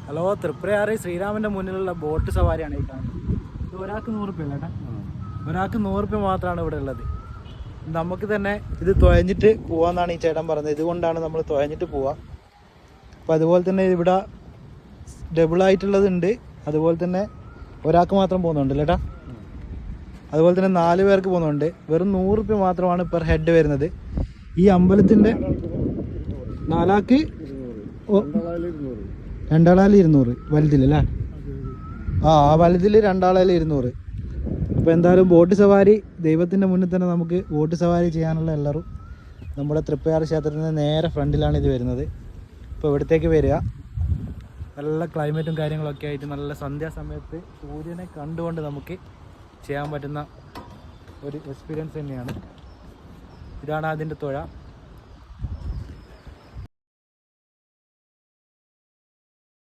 Hello, Triprayar ശ്രീരാമൻ്റെ മുന്നിലുള്ള boat സവാരിയാണ് ഈ കാണുന്നത്. ഇത് ഒരാൾക്ക് 100 രൂപ അല്ലേട്ടാ? ഒരാൾക്ക് 100 രൂപ മാത്രമാണ് ഇവിടെ ഉള്ളത്. നമുക്ക് തന്നെ ഇത് തുഴഞ്ഞിട്ട് പോവാന്നാണ് ഈ ചേട്ടൻ പറഞ്ഞത്. ഇതുകൊണ്ടാണ് നമ്മൾ തുഴഞ്ഞിട്ട് പോവുക. അപ്പോൾ അതുപോലെ തന്നെ ഇവിടെ ഡബിളായിട്ടുള്ളതുണ്ട്, അതുപോലെ തന്നെ ഒരാൾക്ക് മാത്രം പോകുന്നുണ്ട് അല്ലേട്ടാ? അതുപോലെ തന്നെ 4 പേർക്ക് പോകുന്നുണ്ട്. വെറും 100 രൂപ മാത്രമാണ് പെർ ഹെഡ് വരുന്നത്. ഈ അമ്പലത്തിൻ്റെ 4 ആൾക്ക് 2,200 വലുതിലല്ലേ? ആ വലുതിൽ 2,200. അപ്പോൾ എന്തായാലും ബോട്ട് സവാരി ദൈവത്തിൻ്റെ മുന്നിൽ തന്നെ നമുക്ക് ബോട്ട് സവാരി ചെയ്യാനുള്ള എല്ലാവരും നമ്മുടെ തൃപ്പയാർ ക്ഷേത്രത്തിൻ്റെ നേരെ ഫ്രണ്ടിലാണ് ഇത് വരുന്നത്. ഇപ്പോൾ ഇവിടത്തേക്ക് വരിക, നല്ല ക്ലൈമറ്റും കാര്യങ്ങളൊക്കെ ആയിട്ട് നല്ല സന്ധ്യാസമയത്ത് സൂര്യനെ കണ്ടുകൊണ്ട് നമുക്ക് ചെയ്യാൻ പറ്റുന്ന ഒരു എക്സ്പീരിയൻസ് തന്നെയാണ്. ഇതാണ് അതിൻ്റെ തുഴ.